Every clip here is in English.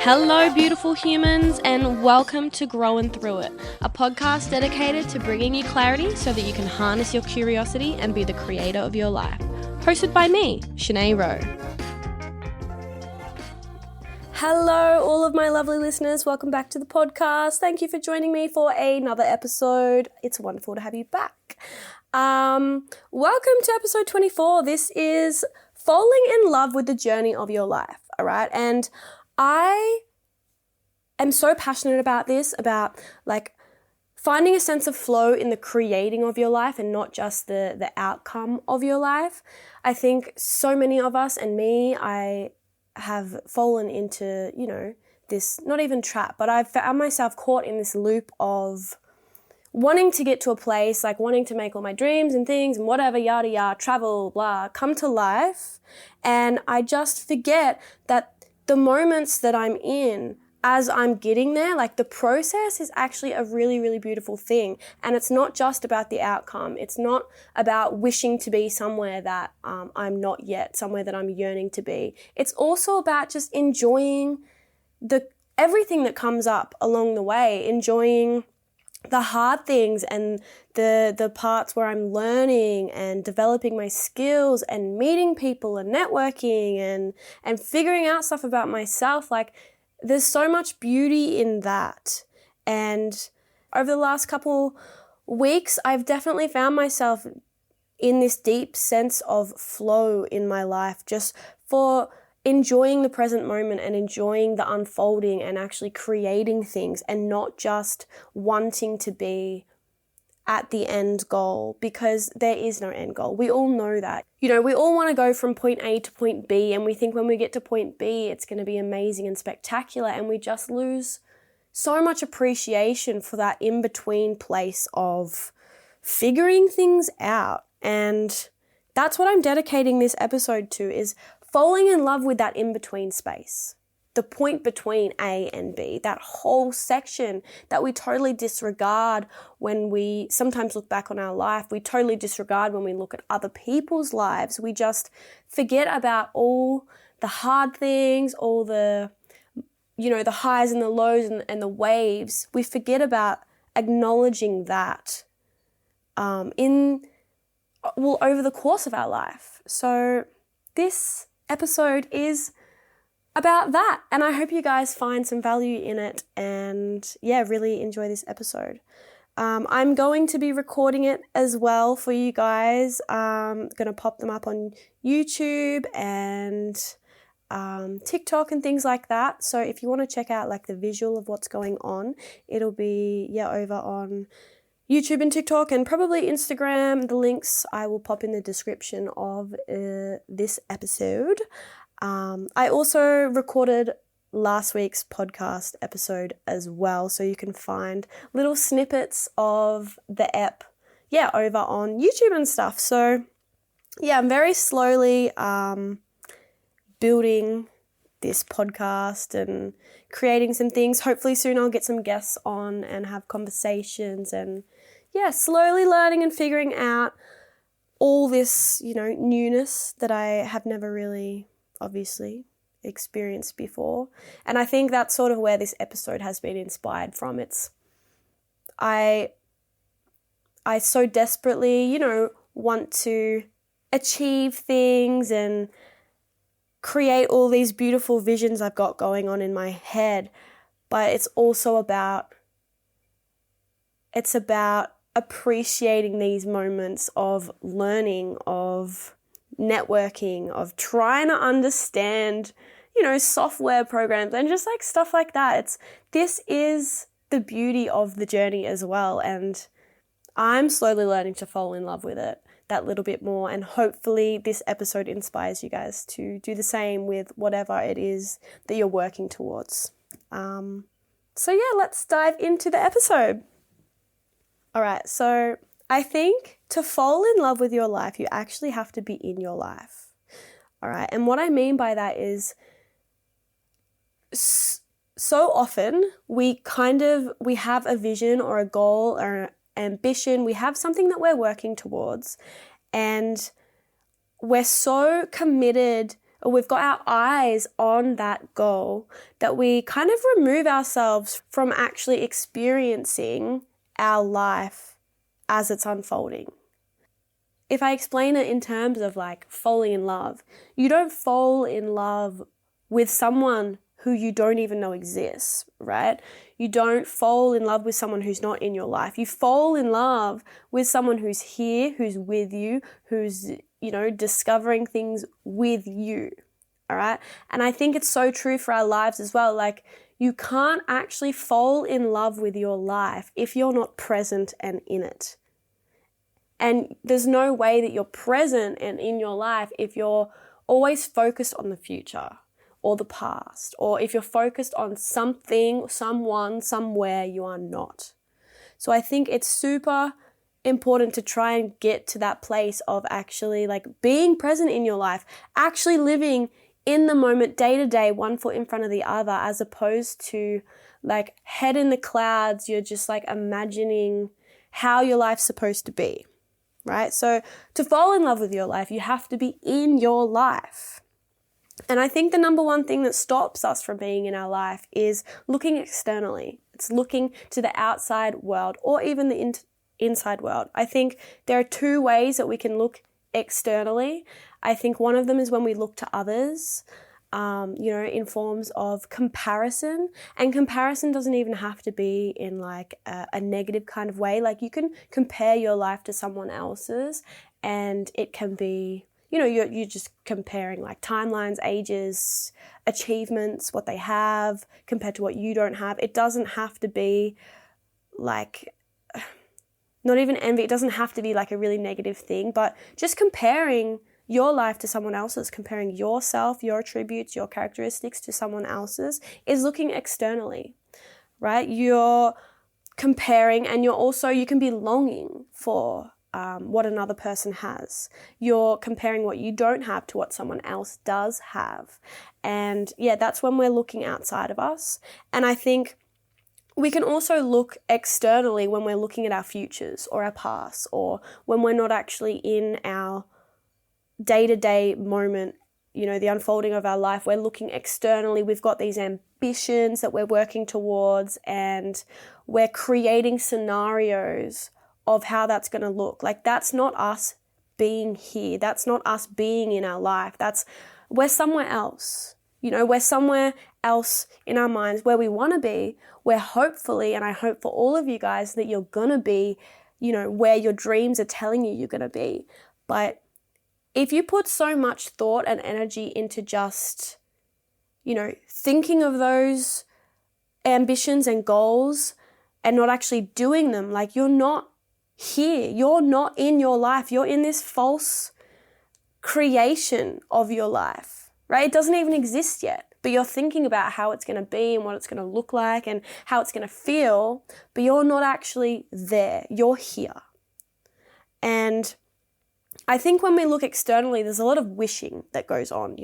Hello, beautiful humans, and welcome to Growing Through It, a podcast dedicated to bringing you clarity so that you can harness your curiosity and be the creator of your life. Hosted by me, Shanae Rowe. Hello, all of my lovely listeners. Welcome back to the podcast. Thank you for joining me for another episode. It's wonderful to have you back. Welcome to episode 24. This is falling in love with the journey of your life, all right? And I am so passionate about this, about like finding a sense of flow in the creating of your life and not just the outcome of your life. I think so many of us, and me, I have fallen into, this, not even trap, but I've found myself caught in this loop of wanting to get to a place, like wanting to make all my dreams and things and whatever, yada, yada, travel, blah, come to life. And I just forget that the moments that I'm in as I'm getting there, like the process is actually a really, really beautiful thing. And it's not just about the outcome. It's not about wishing to be somewhere that I'm not yet, somewhere that I'm yearning to be. It's also about just enjoying everything that comes up along the way, enjoying the hard things and the parts where I'm learning and developing my skills and meeting people and networking and figuring out stuff about myself. Like, there's so much beauty in that. And over the last couple weeks, I've definitely found myself in this deep sense of flow in my life, just for enjoying the present moment and enjoying the unfolding and actually creating things and not just wanting to be at the end goal, because there is no end goal. We all know that. We all want to go from point A to point B, and we think when we get to point B, it's going to be amazing and spectacular, and we just lose so much appreciation for that in-between place of figuring things out. And that's what I'm dedicating this episode to, is falling in love with that in-between space, the point between A and B, that whole section that we totally disregard when we sometimes look back on our life. We totally disregard when we look at other people's lives. We just forget about all the hard things, all the, the highs and the lows and the waves. We forget about acknowledging that over the course of our life. So this episode is about that, and I hope you guys find some value in it and really enjoy this episode. I'm going to be recording it as well for you guys. I'm going to pop them up on YouTube and TikTok and things like that. So if you want to check out like the visual of what's going on, it'll be over on YouTube and TikTok and probably Instagram. The links I will pop in the description of this episode. I also recorded last week's podcast episode as well, so you can find little snippets of the ep, over on YouTube and stuff. So, I'm very slowly building this podcast and creating some things. Hopefully soon I'll get some guests on and have conversations and, slowly learning and figuring out all this, newness that I have never really obviously experienced before. And I think that's sort of where this episode has been inspired from. I so desperately, want to achieve things and create all these beautiful visions I've got going on in my head. But it's also about appreciating these moments of learning, of networking, of trying to understand, software programs and just like stuff like that. This is the beauty of the journey as well. And I'm slowly learning to fall in love with it that little bit more. And hopefully this episode inspires you guys to do the same with whatever it is that you're working towards. Let's dive into the episode. All right, so I think to fall in love with your life, you actually have to be in your life. All right, and what I mean by that is so often we have a vision or a goal or an ambition. We have something that we're working towards, And we're so committed, or we've got our eyes on that goal, that we kind of remove ourselves from actually experiencing our life as it's unfolding. If I explain it in terms of like falling in love, you don't fall in love with someone who you don't even know exists, right? You don't fall in love with someone who's not in your life. You fall in love with someone who's here, who's with you, who's, discovering things with you, all right? And I think it's so true for our lives as well. Like, you can't actually fall in love with your life if you're not present and in it. And there's no way that you're present and in your life if you're always focused on the future or the past, or if you're focused on something, someone, somewhere you are not. So I think it's super important to try and get to that place of actually like being present in your life, actually living in the moment, day to day, one foot in front of the other, as opposed to like head in the clouds. You're just like imagining how your life's supposed to be, right? So to fall in love with your life, you have to be in your life. And I think the number one thing that stops us from being in our life is looking externally. It's looking to the outside world or even the inside world. I think there are two ways that we can look externally. I think one of them is when we look to others, in forms of comparison. And comparison doesn't even have to be in like a negative kind of way. Like, you can compare your life to someone else's, and it can be, you're just comparing like timelines, ages, achievements, what they have compared to what you don't have. It doesn't have to be like, not even envy. It doesn't have to be like a really negative thing, but just comparing your life to someone else's, comparing yourself, your attributes, your characteristics to someone else's is looking externally, right? You're comparing, and you can be longing for what another person has. You're comparing what you don't have to what someone else does have. And yeah, that's when we're looking outside of us. And I think we can also look externally when we're looking at our futures or our past, or when we're not actually in our day-to-day moment, the unfolding of our life. We're looking externally. We've got these ambitions that we're working towards, and we're creating scenarios of how that's going to look. Like, that's not us being here. That's not us being in our life. We're somewhere else. We're somewhere else in our minds where we want to be, where hopefully, and I hope for all of you guys that you're going to be, where your dreams are telling you you're going to be. But if you put so much thought and energy into just, thinking of those ambitions and goals and not actually doing them, like, you're not here. You're not in your life. You're in this false creation of your life, right? It doesn't even exist yet, but you're thinking about how it's going to be and what it's going to look like and how it's going to feel, but you're not actually there. You're here. And I think when we look externally, there's a lot of wishing that goes on,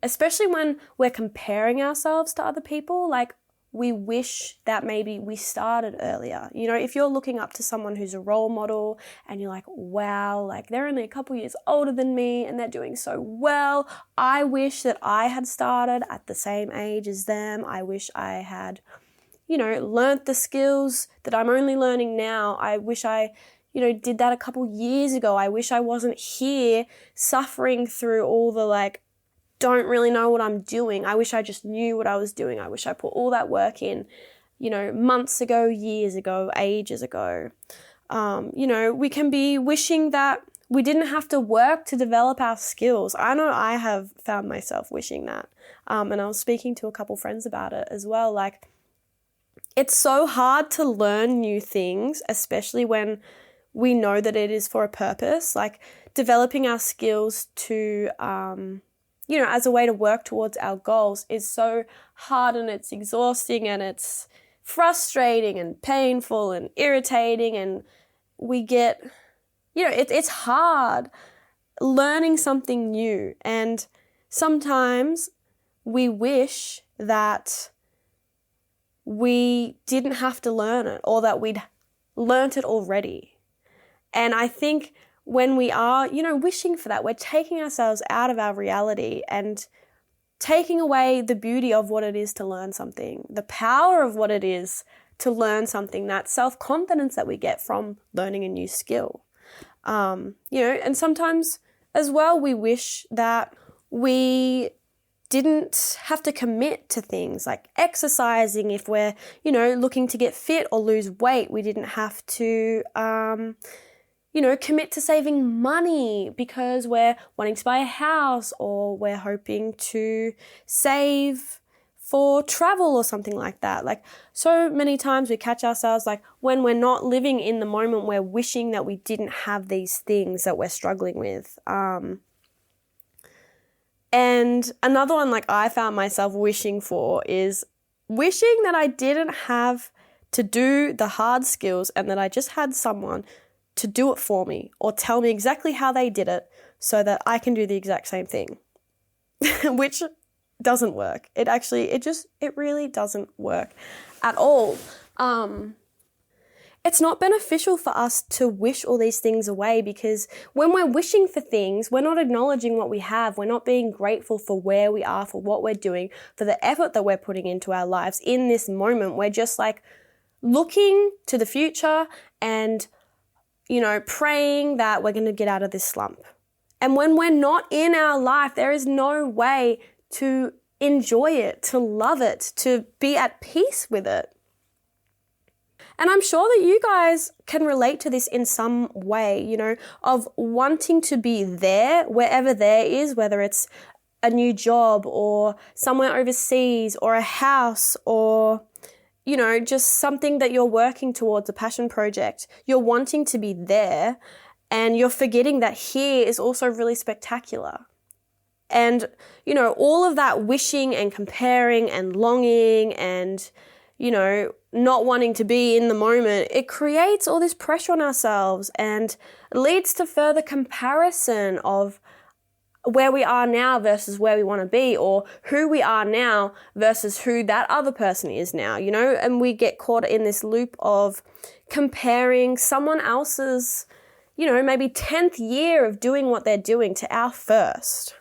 especially when we're comparing ourselves to other people, like, we wish that maybe we started earlier. If you're looking up to someone who's a role model and you're like, wow, like, they're only a couple years older than me and they're doing so well. I wish that I had started at the same age as them. I wish I had, learnt the skills that I'm only learning now. I wish I did that a couple years ago. I wish I wasn't here suffering through all the don't really know what I'm doing. I wish I just knew what I was doing. I wish I put all that work in, months ago, years ago, ages ago. We can be wishing that we didn't have to work to develop our skills. I know I have found myself wishing that. And I was speaking to a couple friends about it as well. Like, it's so hard to learn new things, especially when we know that it is for a purpose. Like, developing our skills to, as a way to work towards our goals is so hard, and it's exhausting, and it's frustrating and painful and irritating, and we get, it's hard learning something new. And sometimes we wish that we didn't have to learn it, or that we'd learnt it already. And I think when we are, wishing for that, we're taking ourselves out of our reality and taking away the beauty of what it is to learn something, the power of what it is to learn something, that self-confidence that we get from learning a new skill. And sometimes as well, we wish that we didn't have to commit to things like exercising. If we're, looking to get fit or lose weight, we didn't have to, commit to saving money because we're wanting to buy a house, or we're hoping to save for travel or something like that. Like, so many times we catch ourselves, like, when we're not living in the moment, we're wishing that we didn't have these things that we're struggling with. And another one, like, I found myself wishing for is wishing that I didn't have to do the hard skills and that I just had someone to do it for me or tell me exactly how they did it so that I can do the exact same thing, which doesn't work. It really doesn't work at all. It's not beneficial for us to wish all these things away, because when we're wishing for things, we're not acknowledging what we have. We're not being grateful for where we are, for what we're doing, for the effort that we're putting into our lives in this moment. We're just like looking to the future and, praying that we're going to get out of this slump. And when we're not in our life, there is no way to enjoy it, to love it, to be at peace with it. And I'm sure that you guys can relate to this in some way, of wanting to be there, wherever there is, whether it's a new job or somewhere overseas or a house or, just something that you're working towards, a passion project. You're wanting to be there and you're forgetting that here is also really spectacular. And, all of that wishing and comparing and longing and, not wanting to be in the moment, it creates all this pressure on ourselves and leads to further comparison of where we are now versus where we want to be, or who we are now versus who that other person is now, and we get caught in this loop of comparing someone else's, maybe 10th year of doing what they're doing to our first.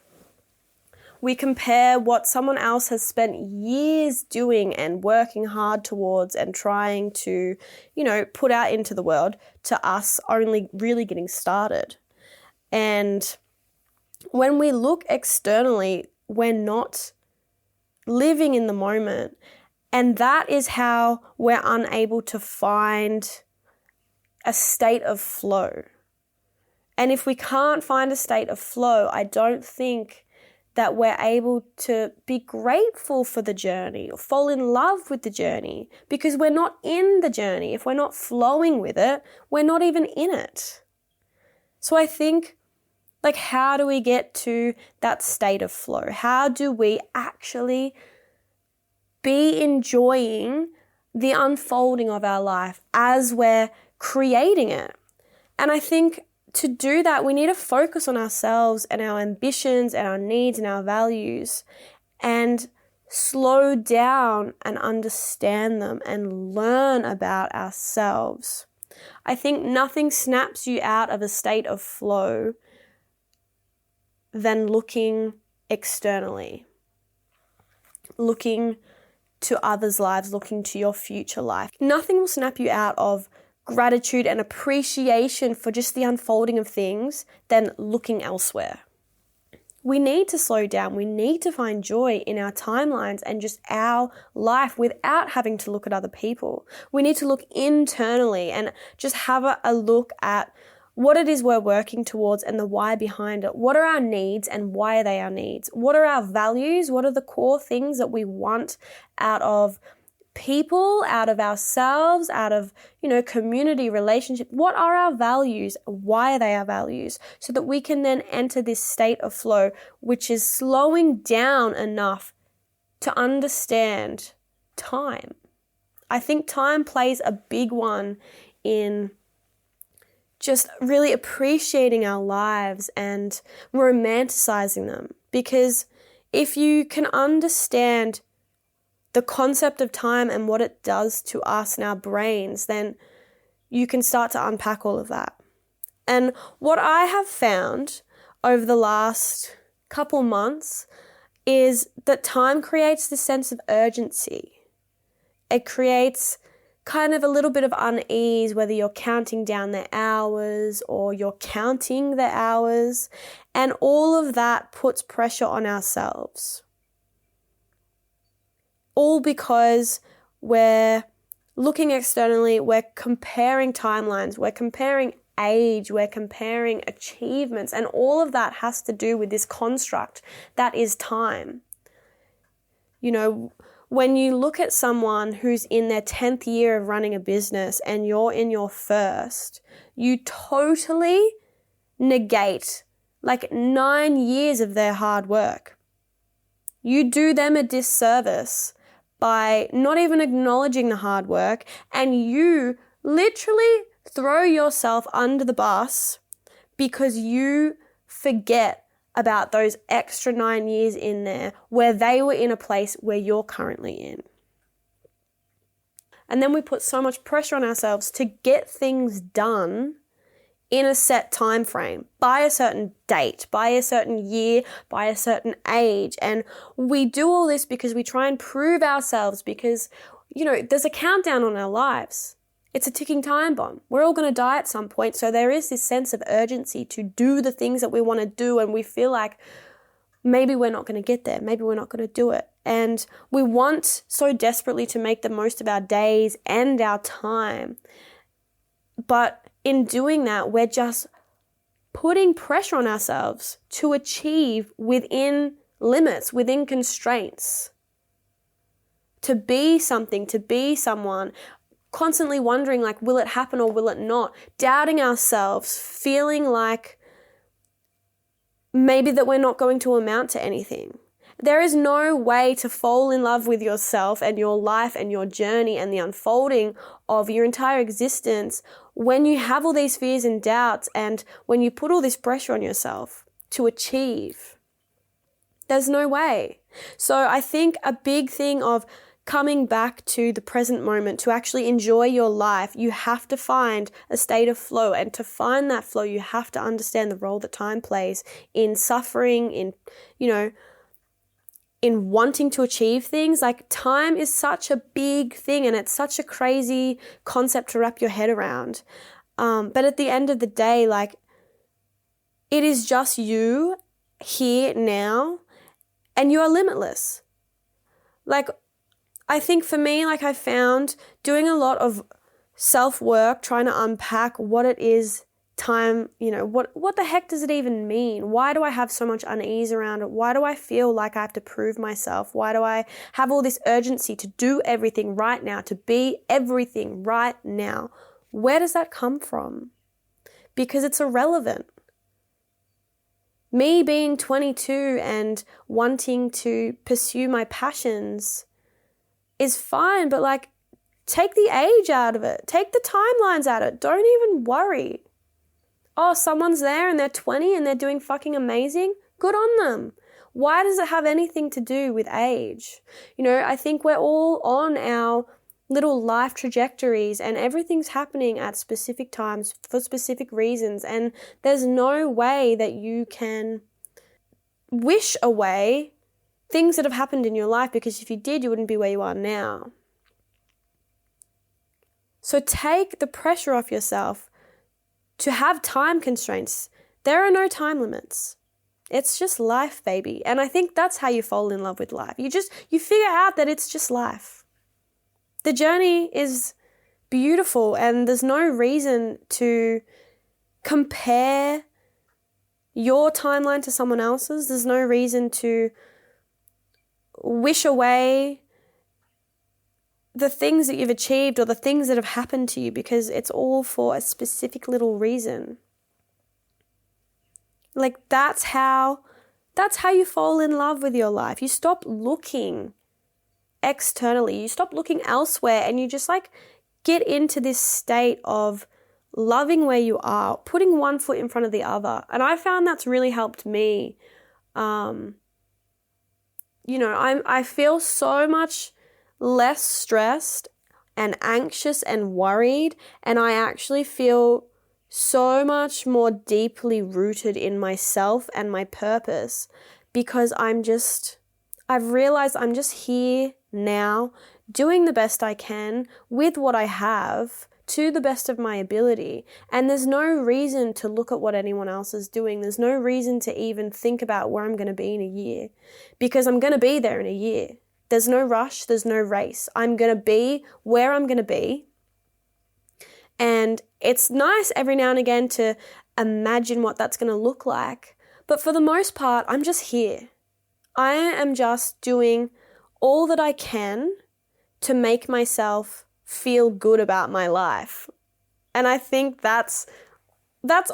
We compare what someone else has spent years doing and working hard towards and trying to, put out into the world to us only really getting started. And when we look externally, we're not living in the moment. And that is how we're unable to find a state of flow. And if we can't find a state of flow, I don't think that we're able to be grateful for the journey or fall in love with the journey, because we're not in the journey. If we're not flowing with it, we're not even in it. So I think, how do we get to that state of flow? How do we actually be enjoying the unfolding of our life as we're creating it? And I think to do that, we need to focus on ourselves and our ambitions and our needs and our values and slow down and understand them and learn about ourselves. I think nothing snaps you out of a state of flow than looking externally, looking to others' lives, looking to your future life. Nothing will snap you out of gratitude and appreciation for just the unfolding of things than looking elsewhere. We need to slow down. We need to find joy in our timelines and just our life without having to look at other people. We need to look internally and just have a look at what it is we're working towards and the why behind it. What are our needs and why are they our needs? What are our values? What are the core things that we want out of people, out of ourselves, out of, community, relationship? What are our values? Why are they our values? So that we can then enter this state of flow, which is slowing down enough to understand time. I think time plays a big one in just really appreciating our lives and romanticizing them. Because if you can understand the concept of time and what it does to us and our brains, then you can start to unpack all of that. And what I have found over the last couple months is that time creates this sense of urgency. It creates kind of a little bit of unease, whether you're counting down the hours or you're counting the hours, and all of that puts pressure on ourselves. All because we're looking externally, we're comparing timelines, we're comparing age, we're comparing achievements, and all of that has to do with this construct that is time. You know, when you look at someone who's in their 10th year of running a business and you're in your first, you totally negate like 9 years of their hard work. You do them a disservice by not even acknowledging the hard work, and you literally throw yourself under the bus because you forget about those extra 9 years in there where they were in a place where you're currently in. And then we put so much pressure on ourselves to get things done in a set time frame, by a certain date, by a certain year, by a certain age. And we do all this because we try and prove ourselves because, you know, there's a countdown on our lives. It's a ticking time bomb. We're all going to die at some point. So there is this sense of urgency to do the things that we want to do. And we feel like maybe we're not going to get there. Maybe we're not going to do it. And we want so desperately to make the most of our days and our time. But in doing that, we're just putting pressure on ourselves to achieve within limits, within constraints. To be something, to be someone, constantly wondering like, will it happen or will it not? Doubting ourselves, feeling like maybe that we're not going to amount to anything. There is no way to fall in love with yourself and your life and your journey and the unfolding of your entire existence when you have all these fears and doubts and when you put all this pressure on yourself to achieve. There's no way. So I think a big thing of coming back to the present moment, to actually enjoy your life, you have to find a state of flow. And to find that flow, you have to understand the role that time plays in suffering, in, you know, in wanting to achieve things. Like, time is such a big thing and it's such a crazy concept to wrap your head around. But at the end of the day, like, it is just you here now and you are limitless. Like, I think for me, like, I found doing a lot of self-work, trying to unpack what it is time, you know, what the heck does it even mean? Why do I have so much unease around it? Why do I feel like I have to prove myself? Why do I have all this urgency to do everything right now, to be everything right now? Where does that come from? Because it's irrelevant. Me being 22 and wanting to pursue my passions is fine, but like, take the age out of it. Take the timelines out of it. Don't even worry. Oh, someone's there and they're 20 and they're doing fucking amazing. Good on them. Why does it have anything to do with age? You know, I think we're all on our little life trajectories and everything's happening at specific times for specific reasons. And there's no way that you can wish away things that have happened in your life, because if you did, you wouldn't be where you are now. So take the pressure off yourself to have time constraints. There are no time limits. It's just life, baby. And I think that's how you fall in love with life. You figure out that it's just life. The journey is beautiful and there's no reason to compare your timeline to someone else's. There's no reason to wish away the things that you've achieved or the things that have happened to you, because it's all for a specific little reason. Like, that's how you fall in love with your life. You stop looking externally, you stop looking elsewhere, and you just like get into this state of loving where you are, putting one foot in front of the other. And I found that's really helped me. You know, I feel so much less stressed and anxious and worried, and I actually feel so much more deeply rooted in myself and my purpose, because I've realized I'm just here now doing the best I can with what I have to the best of my ability. And there's no reason to look at what anyone else is doing. There's no reason to even think about where I'm going to be in a year, because I'm going to be there in a year. There's no rush. There's no race. I'm going to be where I'm going to be. And it's nice every now and again to imagine what that's going to look like. But for the most part, I'm just here. I am just doing all that I can to make myself feel good about my life. And I think that's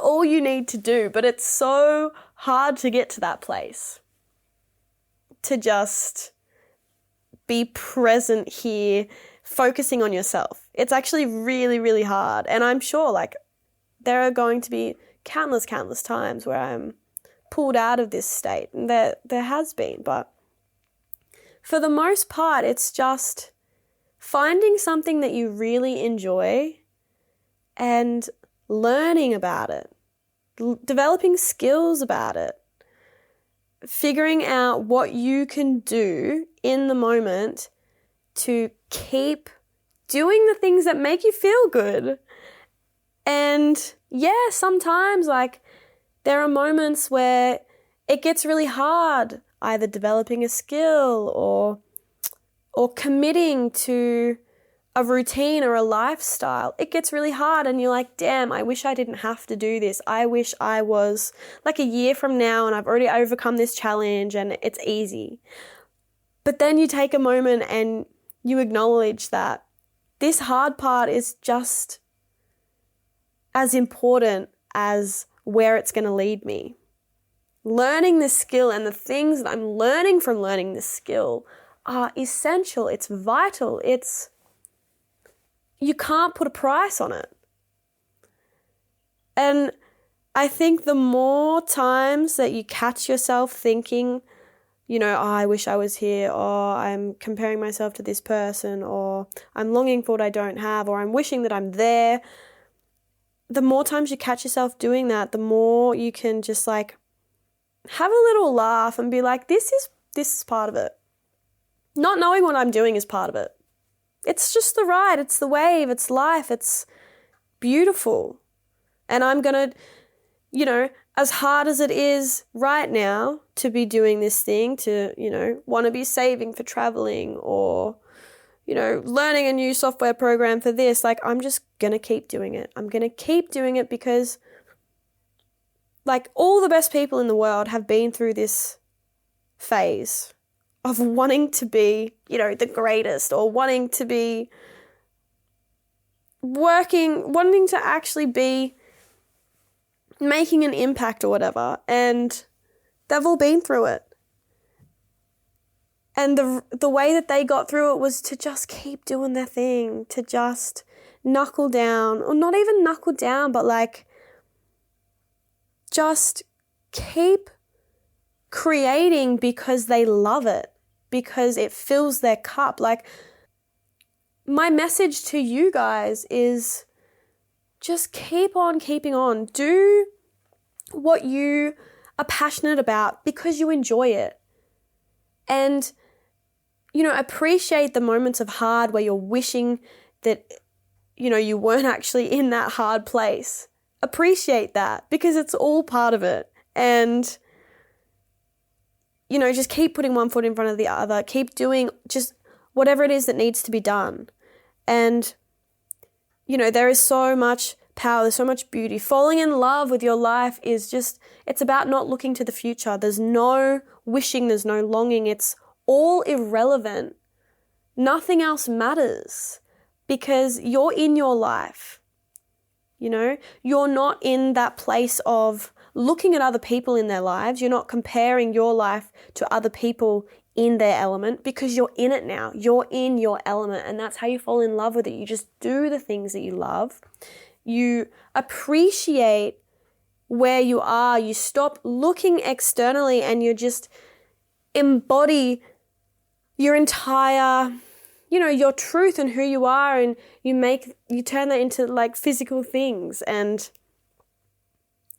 all you need to do. But it's so hard to get to that place, to just be present here, focusing on yourself. It's actually really, really hard. And I'm sure there are going to be countless times where I'm pulled out of this state. And there has been. But for the most part, it's just finding something that you really enjoy and learning about it, developing skills about it, figuring out what you can do in the moment to keep doing the things that make you feel good. And yeah, sometimes there are moments where it gets really hard, either developing a skill or committing to a routine or a lifestyle. It gets really hard and you're like, damn, I wish I didn't have to do this. I wish I was a year from now and I've already overcome this challenge and it's easy. But then you take a moment and you acknowledge that this hard part is just as important as where it's going to lead me. Learning this skill and the things that I'm learning from learning this skill are essential. It's vital. You can't put a price on it. And I think the more times that you catch yourself thinking, I wish I was here, or I'm comparing myself to this person, or I'm longing for what I don't have, or I'm wishing that I'm there, the more times you catch yourself doing that, the more you can just have a little laugh and be like, this is part of it. Not knowing what I'm doing is part of it. It's just the ride. It's the wave. It's life. It's beautiful. And I'm going to, as hard as it is right now to be doing this thing, to, want to be saving for traveling or, learning a new software program for this, I'm just going to keep doing it. I'm going to keep doing it because all the best people in the world have been through this phase of wanting to be, the greatest, or wanting to be wanting to actually be making an impact or whatever. And they've all been through it. And the way that they got through it was to just keep doing their thing, to just knuckle down, or not even knuckle down, but just keep creating because they love it, because it fills their cup. My message to you guys is just keep on keeping on. Do what you are passionate about because you enjoy it. And, appreciate the moments of hard where you're wishing that, you weren't actually in that hard place. Appreciate that because it's all part of it. And just keep putting one foot in front of the other. Keep doing just whatever it is that needs to be done. And, there is so much power, there's so much beauty. Falling in love with your life is it's about not looking to the future. There's no wishing, there's no longing. It's all irrelevant. Nothing else matters because you're in your life. You're not in that place of looking at other people in their lives. You're not comparing your life to other people in their element because you're in it now. You're in your element, and that's how you fall in love with it. You just do the things that you love. You appreciate where you are. You stop looking externally and you just embody your entire, your truth and who you are, and you turn that into physical things. And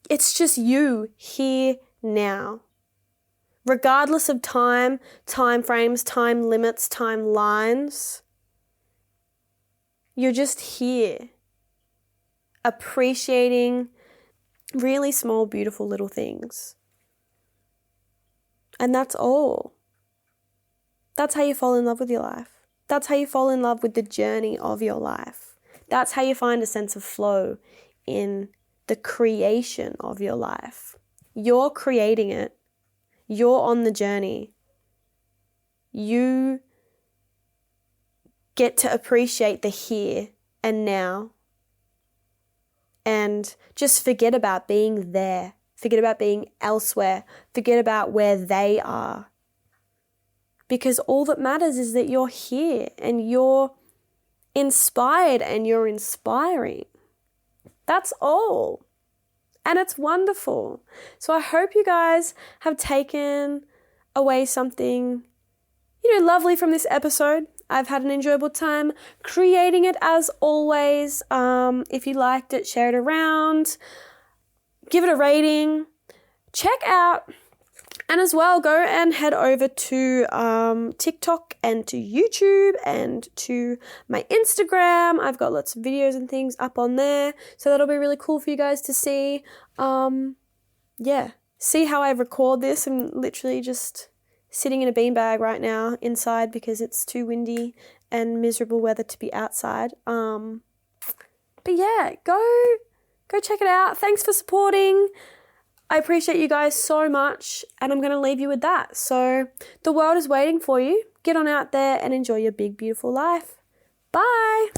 It's just you here now. Regardless of time frames, time limits, time lines, you're just here, appreciating really small, beautiful little things. And that's all. That's how you fall in love with your life. That's how you fall in love with the journey of your life. That's how you find a sense of flow in the creation of your life. You're creating it. You're on the journey. You get to appreciate the here and now and just forget about being there. Forget about being elsewhere. Forget about where they are. Because all that matters is that you're here and you're inspired and you're inspiring. That's all. And it's wonderful. So I hope you guys have taken away something, lovely from this episode. I've had an enjoyable time creating it as always. If you liked it, share it around. Give it a rating. Check out. And as well, go and head over to TikTok and to YouTube and to my Instagram. I've got lots of videos and things up on there. So that'll be really cool for you guys to see. See how I record this. I'm literally just sitting in a beanbag right now inside because it's too windy and miserable weather to be outside. But yeah, go check it out. Thanks for supporting. I appreciate you guys so much, and I'm going to leave you with that. So the world is waiting for you. Get on out there and enjoy your big, beautiful life. Bye.